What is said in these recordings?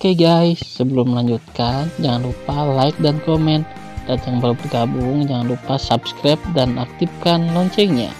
Oke guys, sebelum melanjutkan, jangan lupa like dan komen. Dan yang baru bergabung, jangan lupa subscribe dan aktifkan loncengnya.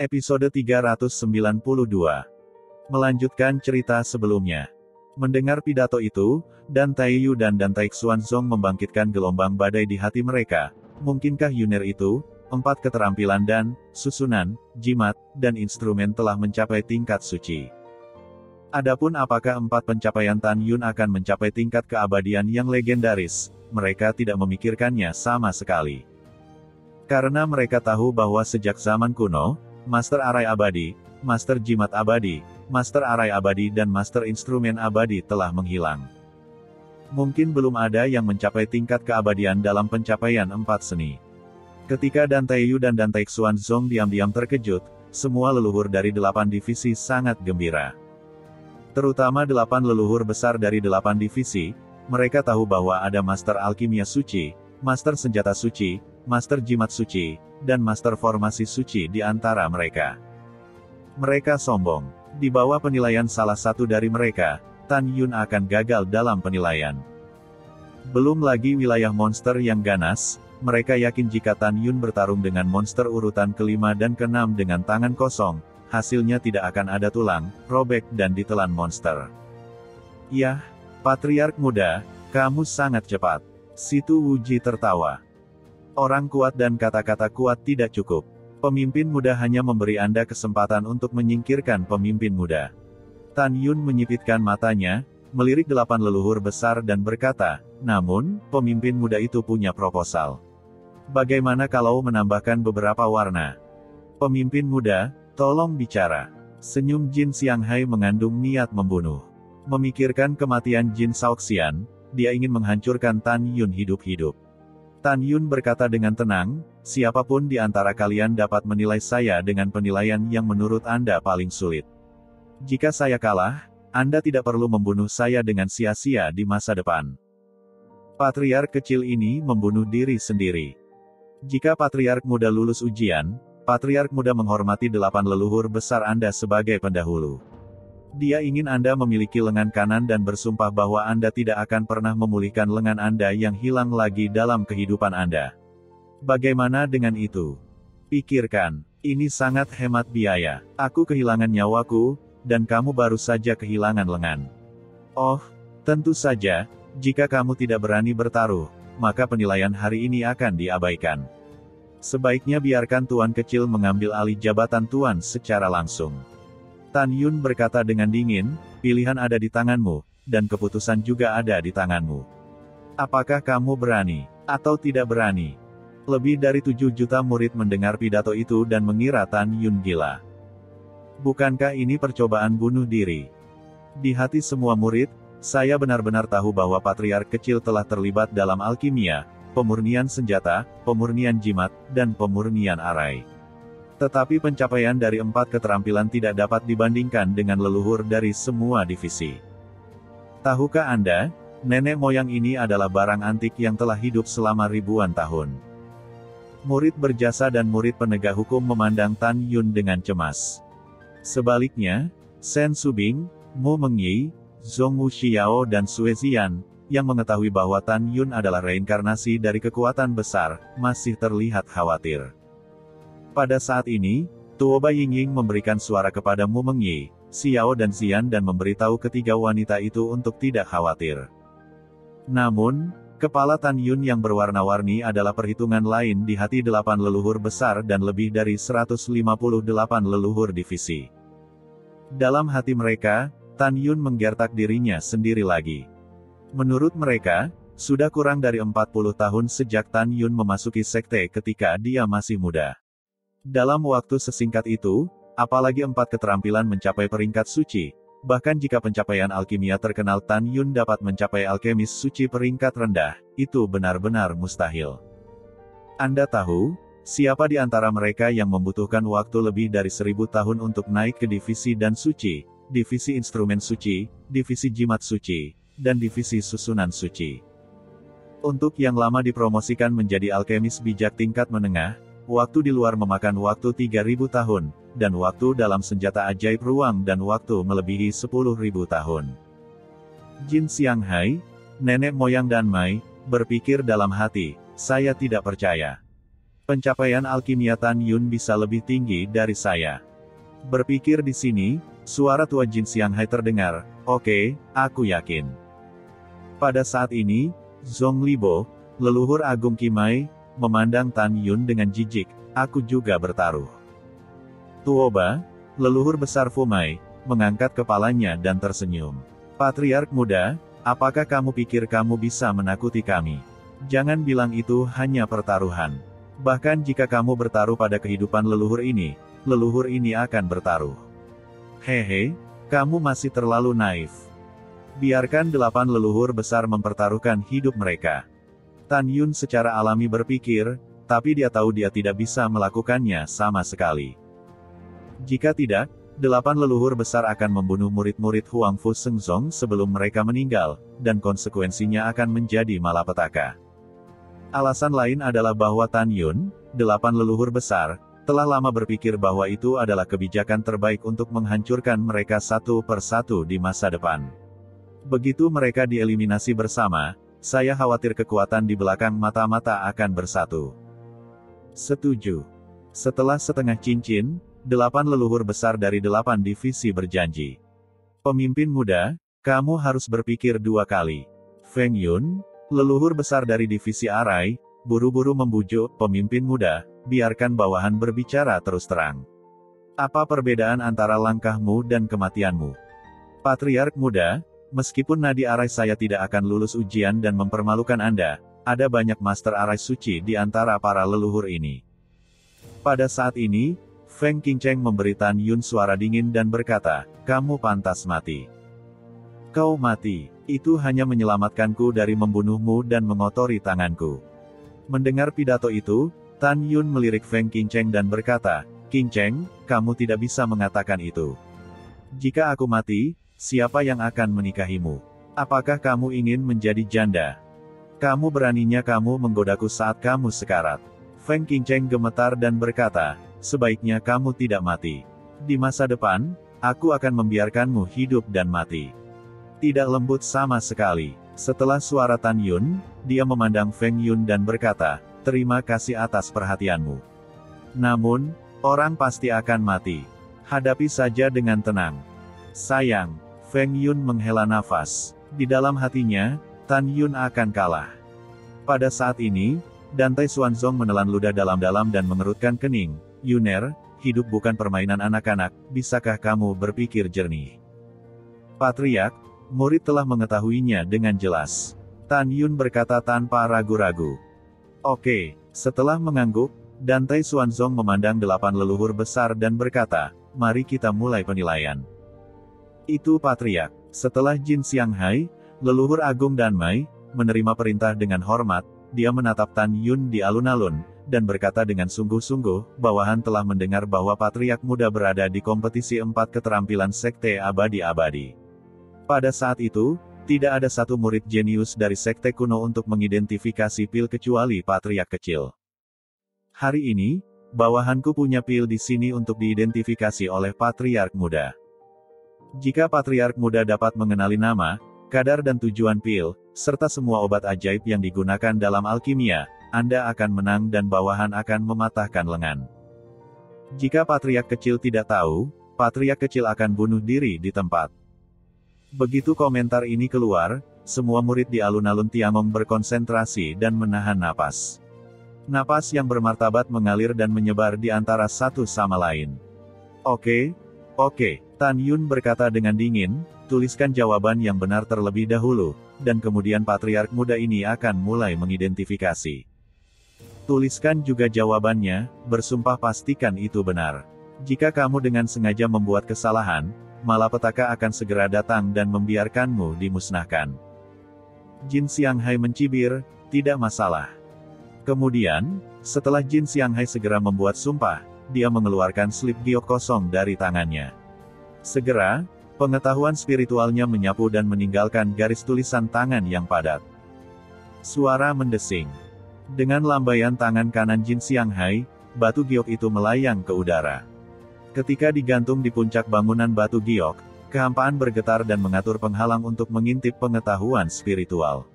Episode 392. Melanjutkan cerita sebelumnya. Mendengar pidato itu, Dan Taiyu dan Dan Taixuanzong membangkitkan gelombang badai di hati mereka. Mungkinkah Yunner itu, 4 keterampilan dan susunan, jimat, dan instrumen telah mencapai tingkat suci? Adapun apakah 4 pencapaian Tan Yun akan mencapai tingkat keabadian yang legendaris, mereka tidak memikirkannya sama sekali. Karena mereka tahu bahwa sejak zaman kuno, Master Arai Abadi, Master Jimat Abadi, Master Arai Abadi dan Master Instrumen Abadi telah menghilang. Mungkin belum ada yang mencapai tingkat keabadian dalam pencapaian 4 seni. Ketika Dan Taiyu dan Dan Taixuanzong diam-diam terkejut, semua leluhur dari 8 divisi sangat gembira. Terutama 8 leluhur besar dari 8 divisi, mereka tahu bahwa ada Master Alkimia Suci, Master Senjata Suci, Master Jimat Suci, dan Master Formasi Suci di antara mereka. Mereka sombong. Di bawah penilaian salah satu dari mereka, Tan Yun akan gagal dalam penilaian. Belum lagi wilayah monster yang ganas, mereka yakin jika Tan Yun bertarung dengan monster urutan ke-5 dan ke-6 dengan tangan kosong, hasilnya tidak akan ada tulang, robek dan ditelan monster. Yah, Patriark muda, kamu sangat cepat. Situ Wuji tertawa. Orang kuat dan kata-kata kuat tidak cukup. Pemimpin muda hanya memberi Anda kesempatan untuk menyingkirkan pemimpin muda. Tan Yun menyipitkan matanya, melirik 8 leluhur besar dan berkata, namun, pemimpin muda itu punya proposal. Bagaimana kalau menambahkan beberapa warna? Pemimpin muda, tolong bicara. Senyum Jin Xianghai mengandung niat membunuh. Memikirkan kematian Jin Shaoxian, dia ingin menghancurkan Tan Yun hidup-hidup. Tan Yun berkata dengan tenang, siapapun di antara kalian dapat menilai saya dengan penilaian yang menurut Anda paling sulit. Jika saya kalah, Anda tidak perlu membunuh saya dengan sia-sia di masa depan. Patriark kecil ini membunuh diri sendiri. Jika Patriark muda lulus ujian, Patriark muda menghormati 8 leluhur besar Anda sebagai pendahulu. Dia ingin Anda memiliki lengan kanan dan bersumpah bahwa Anda tidak akan pernah memulihkan lengan Anda yang hilang lagi dalam kehidupan Anda. Bagaimana dengan itu? Pikirkan, ini sangat hemat biaya. Aku kehilangan nyawaku, dan kamu baru saja kehilangan lengan. Oh, tentu saja, jika kamu tidak berani bertaruh, maka penilaian hari ini akan diabaikan. Sebaiknya biarkan Tuan Kecil mengambil alih jabatan Tuan secara langsung. Tan Yun berkata dengan dingin, pilihan ada di tanganmu, dan keputusan juga ada di tanganmu. Apakah kamu berani, atau tidak berani? Lebih dari 7 juta murid mendengar pidato itu dan mengira Tan Yun gila. Bukankah ini percobaan bunuh diri? Di hati semua murid, saya benar-benar tahu bahwa Patriark kecil telah terlibat dalam alkimia, pemurnian senjata, pemurnian jimat, dan pemurnian arai. Tetapi pencapaian dari 4 keterampilan tidak dapat dibandingkan dengan leluhur dari semua divisi. Tahukah Anda, nenek moyang ini adalah barang antik yang telah hidup selama ribuan tahun. Murid berjasa dan murid penegak hukum memandang Tan Yun dengan cemas. Sebaliknya, Shen Subing, Mu Mengyi, Zhong Wuxiao dan Sue Zian, yang mengetahui bahwa Tan Yun adalah reinkarnasi dari kekuatan besar, masih terlihat khawatir. Pada saat ini, Tuoba Yingying memberikan suara kepada Mu Mengyi, Xiao dan Xian dan memberitahu ketiga wanita itu untuk tidak khawatir. Namun, kepala Tan Yun yang berwarna-warni adalah perhitungan lain di hati 8 leluhur besar dan lebih dari 158 leluhur divisi. Dalam hati mereka, Tan Yun menggertak dirinya sendiri lagi. Menurut mereka, sudah kurang dari 40 tahun sejak Tan Yun memasuki sekte ketika dia masih muda. Dalam waktu sesingkat itu, apalagi 4 keterampilan mencapai peringkat suci, bahkan jika pencapaian alkimia terkenal Tan Yun dapat mencapai alkemis suci peringkat rendah, itu benar-benar mustahil. Anda tahu, Siapa di antara mereka yang membutuhkan waktu lebih dari 1000 tahun untuk naik ke divisi dan suci, divisi instrumen suci, divisi jimat suci, dan divisi susunan suci? Untuk yang lama dipromosikan menjadi alkemis bijak tingkat menengah, waktu di luar memakan waktu 3000 tahun, dan waktu dalam senjata ajaib ruang dan waktu melebihi 10.000 tahun. Jin Xianghai, nenek moyang Dan Mai, berpikir dalam hati, saya tidak percaya. Pencapaian alkimia Tan Yun bisa lebih tinggi dari saya. Berpikir di sini, suara tua Jin Xianghai terdengar, oke, aku yakin. Pada saat ini, Zhong Libo, leluhur agung Qimai, memandang Tan Yun dengan jijik, aku juga bertaruh. Tuoba, leluhur besar Fumai, mengangkat kepalanya dan tersenyum. Patriark muda, apakah kamu pikir kamu bisa menakuti kami? Jangan bilang itu hanya pertaruhan. Bahkan jika kamu bertaruh pada kehidupan leluhur ini akan bertaruh. Hehe, kamu masih terlalu naif. Biarkan 8 leluhur besar mempertaruhkan hidup mereka. Tan Yun secara alami berpikir, tapi dia tahu dia tidak bisa melakukannya sama sekali. Jika tidak, 8 leluhur besar akan membunuh murid-murid Huang Fu Shengzong sebelum mereka meninggal, dan konsekuensinya akan menjadi malapetaka. Alasan lain adalah bahwa Tan Yun, 8 leluhur besar, telah lama berpikir bahwa itu adalah kebijakan terbaik untuk menghancurkan mereka satu persatu di masa depan. Begitu mereka dieliminasi bersama, saya khawatir kekuatan di belakang mata-mata akan bersatu. Setuju. Setelah setengah cincin, 8 leluhur besar dari 8 divisi berjanji. Pemimpin muda, kamu harus berpikir 2 kali. Feng Yun, leluhur besar dari divisi Arai, buru-buru membujuk pemimpin muda, biarkan bawahan berbicara terus terang. Apa perbedaan antara langkahmu dan kematianmu? Patriark muda, meskipun nadi Arai saya tidak akan lulus ujian dan mempermalukan Anda, ada banyak master Arai suci di antara para leluhur ini. Pada saat ini, Feng Qingcheng memberi Tan Yun suara dingin dan berkata, kamu pantas mati. Kau mati. Itu hanya menyelamatkanku dari membunuhmu dan mengotori tanganku. Mendengar pidato itu, Tan Yun melirik Feng Qingcheng dan berkata, Qingcheng, kamu tidak bisa mengatakan itu. Jika aku mati, siapa yang akan menikahimu? Apakah kamu ingin menjadi janda? Kamu beraninya kamu menggodaku saat kamu sekarat. Feng Qingcheng gemetar dan berkata, sebaiknya kamu tidak mati. Di masa depan, aku akan membiarkanmu hidup dan mati. Tidak lembut sama sekali. Setelah suara Tan Yun, dia memandang Feng Yun dan berkata, terima kasih atas perhatianmu. Namun, orang pasti akan mati. Hadapi saja dengan tenang. Sayang, Feng Yun menghela nafas. Di dalam hatinya, Tan Yun akan kalah. Pada saat ini, Dantai Xuanzong menelan ludah dalam-dalam dan mengerutkan kening. Yuner, hidup bukan permainan anak-anak, bisakah kamu berpikir jernih? Patriark, murid telah mengetahuinya dengan jelas. Tan Yun berkata tanpa ragu-ragu. Oke, setelah mengangguk, Dantai Xuanzong memandang 8 leluhur besar dan berkata, mari kita mulai penilaian. Itu Patriark. Setelah Jin Xianghai, leluhur agung Dan Mai, menerima perintah dengan hormat, dia menatap Tan Yun di alun-alun, dan berkata dengan sungguh-sungguh, bawahan telah mendengar bahwa Patriark muda berada di kompetisi 4 keterampilan sekte abadi-abadi. Pada saat itu, tidak ada satu murid jenius dari sekte kuno untuk mengidentifikasi pil kecuali Patriark kecil. Hari ini, bawahanku punya pil di sini untuk diidentifikasi oleh Patriark muda. Jika Patriark muda dapat mengenali nama, kadar dan tujuan pil, serta semua obat ajaib yang digunakan dalam alkimia, Anda akan menang dan bawahan akan mematahkan lengan. Jika Patriark kecil tidak tahu, Patriark kecil akan bunuh diri di tempat. Begitu komentar ini keluar, semua murid di alun-alun Tiangong berkonsentrasi dan menahan napas. Napas yang bermartabat mengalir dan menyebar di antara satu sama lain. Oke, Tan Yun berkata dengan dingin, tuliskan jawaban yang benar terlebih dahulu, dan kemudian Patriark muda ini akan mulai mengidentifikasi. Tuliskan juga jawabannya, bersumpah pastikan itu benar. Jika kamu dengan sengaja membuat kesalahan, malapetaka akan segera datang dan membiarkanmu dimusnahkan. Jin Xianghai mencibir, tidak masalah. Kemudian, Setelah Jin Xianghai segera membuat sumpah, dia mengeluarkan slip giok kosong dari tangannya. Segera, pengetahuan spiritualnya menyapu dan meninggalkan garis tulisan tangan yang padat. Suara mendesing. Dengan lambaian tangan kanan Jin Xianghai, batu giok itu melayang ke udara. Ketika digantung di puncak bangunan batu giok, kehampaan bergetar dan mengatur penghalang untuk mengintip pengetahuan spiritual.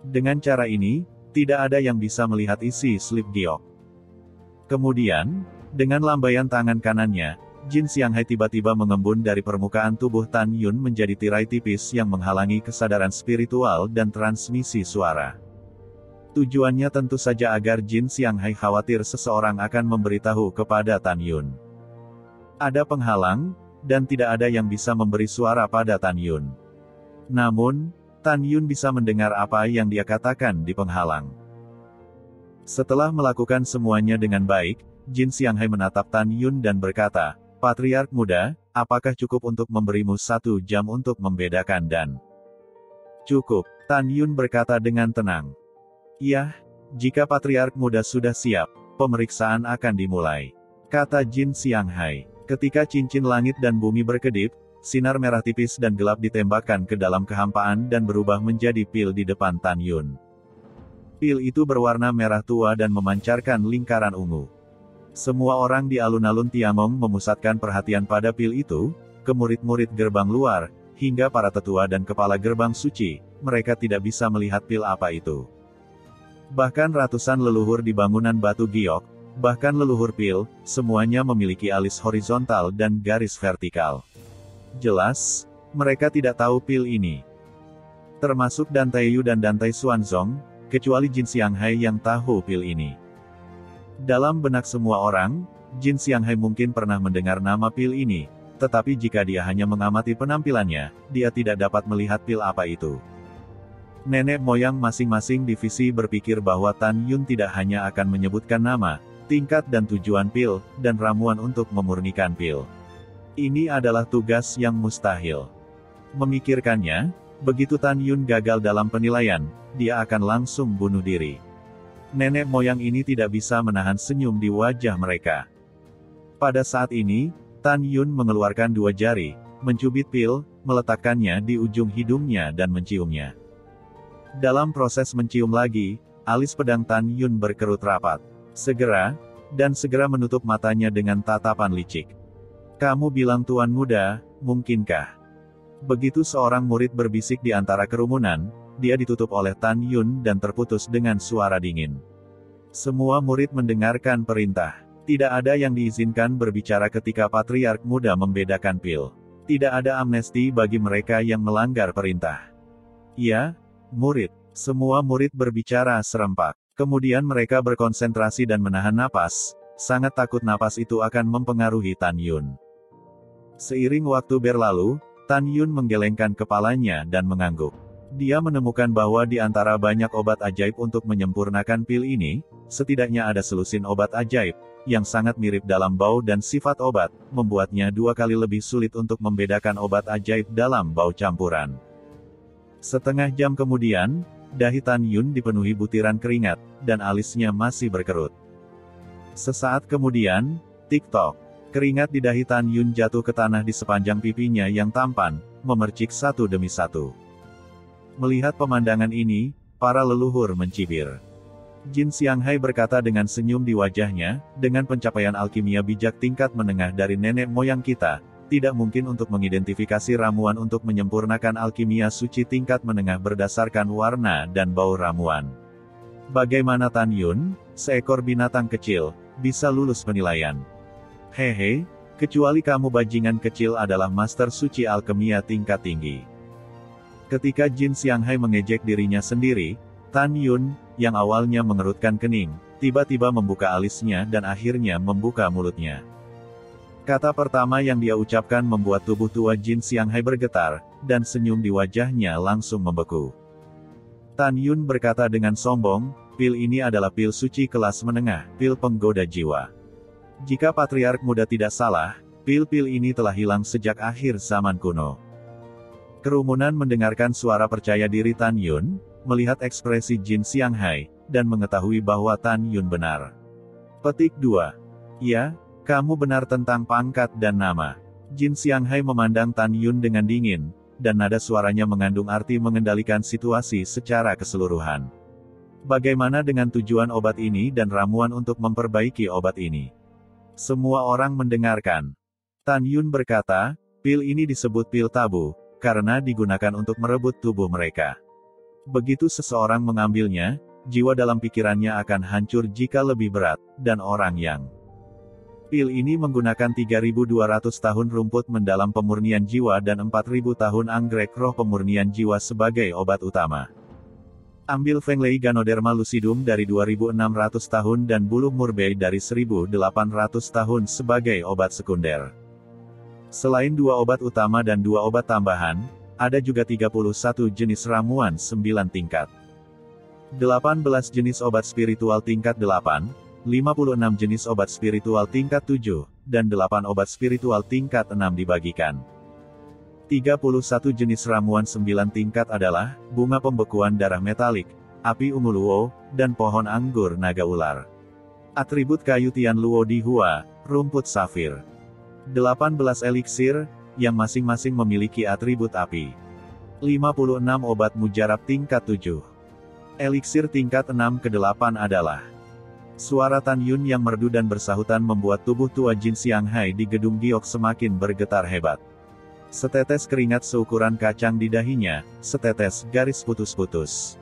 Dengan cara ini, tidak ada yang bisa melihat isi slip giok. Kemudian, dengan lambaian tangan kanannya, Jin Xianghai tiba-tiba mengembun dari permukaan tubuh Tan Yun menjadi tirai tipis yang menghalangi kesadaran spiritual dan transmisi suara. Tujuannya tentu saja agar Jin Xianghai khawatir seseorang akan memberitahu kepada Tan Yun. Ada penghalang, dan tidak ada yang bisa memberi suara pada Tan Yun. Namun, Tan Yun bisa mendengar apa yang dia katakan di penghalang. Setelah melakukan semuanya dengan baik, Jin Xianghai menatap Tan Yun dan berkata, "Patriark muda, apakah cukup untuk memberimu 1 jam untuk membedakan dan?" "Cukup," Tan Yun berkata dengan tenang. "Iya, jika Patriark muda sudah siap, pemeriksaan akan dimulai," kata Jin Xianghai. Ketika cincin langit dan bumi berkedip, sinar merah tipis dan gelap ditembakkan ke dalam kehampaan dan berubah menjadi pil di depan Tan Yun. Pil itu berwarna merah tua dan memancarkan lingkaran ungu. Semua orang di alun-alun Tiangong memusatkan perhatian pada pil itu, ke murid-murid gerbang luar, hingga para tetua dan kepala gerbang suci, mereka tidak bisa melihat pil apa itu. Bahkan ratusan leluhur di bangunan batu giok, bahkan leluhur pil, semuanya memiliki alis horizontal dan garis vertikal. Jelas, mereka tidak tahu pil ini. Termasuk Dan Taiyu dan Dan Tai Xuanzong, kecuali Jin Xianghai yang tahu pil ini. Dalam benak semua orang, Jin Xianghai mungkin pernah mendengar nama pil ini, tetapi jika dia hanya mengamati penampilannya, dia tidak dapat melihat pil apa itu. Nenek moyang masing-masing divisi berpikir bahwa Tan Yun tidak hanya akan menyebutkan nama, tingkat dan tujuan pil, dan ramuan untuk memurnikan pil. Ini adalah tugas yang mustahil. Memikirkannya, begitu Tan Yun gagal dalam penilaian, dia akan langsung bunuh diri. Nenek moyang ini tidak bisa menahan senyum di wajah mereka. Pada saat ini, Tan Yun mengeluarkan 2 jari, mencubit pil, meletakkannya di ujung hidungnya dan menciumnya. Dalam proses mencium lagi, alis pedang Tan Yun berkerut rapat. Segera menutup matanya dengan tatapan licik. "Kamu bilang tuan muda, mungkinkah?" Begitu seorang murid berbisik di antara kerumunan, dia ditutup oleh Tan Yun dan terputus dengan suara dingin. Semua murid mendengarkan perintah. Tidak ada yang diizinkan berbicara ketika Patriark muda membedakan pil. Tidak ada amnesti bagi mereka yang melanggar perintah. "Ya, murid." Semua murid berbicara serempak. Kemudian mereka berkonsentrasi dan menahan napas, sangat takut napas itu akan mempengaruhi Tan Yun. Seiring waktu berlalu, Tan Yun menggelengkan kepalanya dan mengangguk. Dia menemukan bahwa di antara banyak obat ajaib untuk menyempurnakan pil ini, setidaknya ada selusin obat ajaib, yang sangat mirip dalam bau dan sifat obat, membuatnya 2 kali lebih sulit untuk membedakan obat ajaib dalam bau campuran. Setengah jam kemudian, dahi Tan Yun dipenuhi butiran keringat, dan alisnya masih berkerut. Sesaat kemudian, tik-tok, keringat di dahi Tan Yun jatuh ke tanah di sepanjang pipinya yang tampan, memercik satu demi satu. Melihat pemandangan ini, para leluhur mencibir. Jin Xianghai berkata dengan senyum di wajahnya, "Dengan pencapaian alkimia bijak tingkat menengah dari nenek moyang kita, tidak mungkin untuk mengidentifikasi ramuan untuk menyempurnakan alkimia suci tingkat menengah berdasarkan warna dan bau ramuan. Bagaimana Tan Yun, seekor binatang kecil, bisa lulus penilaian? Hehe, kecuali kamu bajingan kecil adalah master suci alkimia tingkat tinggi." Ketika Jin Xianghai mengejek dirinya sendiri, Tan Yun, yang awalnya mengerutkan kening, tiba-tiba membuka alisnya dan akhirnya membuka mulutnya. Kata pertama yang dia ucapkan membuat tubuh tua Jin Xianghai bergetar, dan senyum di wajahnya langsung membeku. Tan Yun berkata dengan sombong, "Pil ini adalah pil suci kelas menengah, pil penggoda jiwa. Jika Patriark muda tidak salah, pil-pil ini telah hilang sejak akhir zaman kuno." Kerumunan mendengarkan suara percaya diri Tan Yun, melihat ekspresi Jin Xianghai, dan mengetahui bahwa Tan Yun benar. Petik 2. Ya, kamu benar tentang pangkat dan nama. Jin Xianghai memandang Tan Yun dengan dingin, dan nada suaranya mengandung arti mengendalikan situasi secara keseluruhan. Bagaimana dengan tujuan obat ini dan ramuan untuk memperbaiki obat ini? Semua orang mendengarkan. Tan Yun berkata, pil ini disebut pil tabu, karena digunakan untuk merebut tubuh mereka. Begitu seseorang mengambilnya, jiwa dalam pikirannya akan hancur jika lebih berat, dan orang yang pil ini menggunakan 3.200 tahun rumput mendalam pemurnian jiwa dan 4.000 tahun anggrek roh pemurnian jiwa sebagai obat utama. Ambil Fenglei Ganoderma lucidum dari 2.600 tahun dan buluh murbei dari 1.800 tahun sebagai obat sekunder. Selain 2 obat utama dan 2 obat tambahan, ada juga 31 jenis ramuan 9 tingkat. 18 jenis obat spiritual tingkat 8, 56 jenis obat spiritual tingkat 7, dan 8 obat spiritual tingkat 6 dibagikan. 31 jenis ramuan 9 tingkat adalah, bunga pembekuan darah metalik, api ungu luo, dan pohon anggur naga ular. Atribut kayu tian luo di hua, rumput safir. 18 eliksir, yang masing-masing memiliki atribut api. 56 obat mujarab tingkat 7. Eliksir tingkat 6 ke 8 adalah suara Tan Yun yang merdu dan bersahutan membuat tubuh tua Jin Xianghai di gedung giok semakin bergetar hebat. Setetes keringat seukuran kacang di dahinya, setetes garis putus-putus.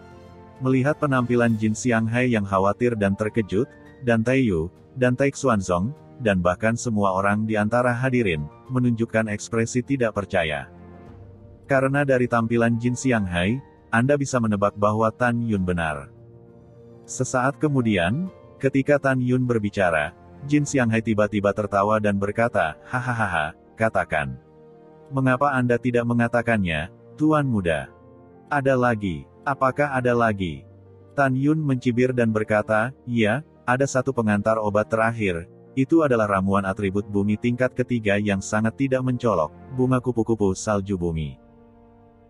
Melihat penampilan Jin Xianghai yang khawatir dan terkejut, dan Taiyu, dan Tai Xuanzong, dan bahkan semua orang di antara hadirin, menunjukkan ekspresi tidak percaya. Karena dari tampilan Jin Xianghai, Anda bisa menebak bahwa Tan Yun benar. Sesaat kemudian, ketika Tan Yun berbicara, Jin Xianghai tiba-tiba tertawa dan berkata, hahaha, katakan. Mengapa Anda tidak mengatakannya, Tuan Muda? Ada lagi, apakah ada lagi? Tan Yun mencibir dan berkata, iya, ada satu pengantar obat terakhir, itu adalah ramuan atribut bumi tingkat ketiga yang sangat tidak mencolok, bunga kupu-kupu salju bumi.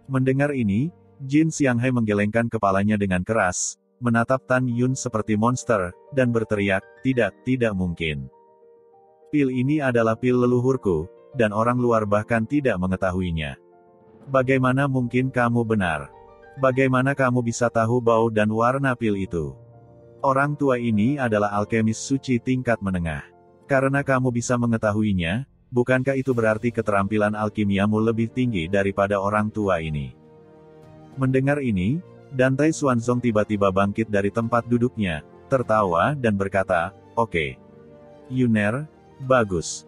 Mendengar ini, Jin Xianghai menggelengkan kepalanya dengan keras, menatap Tan Yun seperti monster, dan berteriak, tidak mungkin. Pil ini adalah pil leluhurku, dan orang luar bahkan tidak mengetahuinya. Bagaimana mungkin kamu benar? Bagaimana kamu bisa tahu bau dan warna pil itu? Orang tua ini adalah alkemis suci tingkat menengah. Karena kamu bisa mengetahuinya, bukankah itu berarti keterampilan alkimiamu lebih tinggi daripada orang tua ini? Mendengar ini, dan Tai Xuanzong tiba-tiba bangkit dari tempat duduknya, tertawa dan berkata, oke. Yuner, bagus.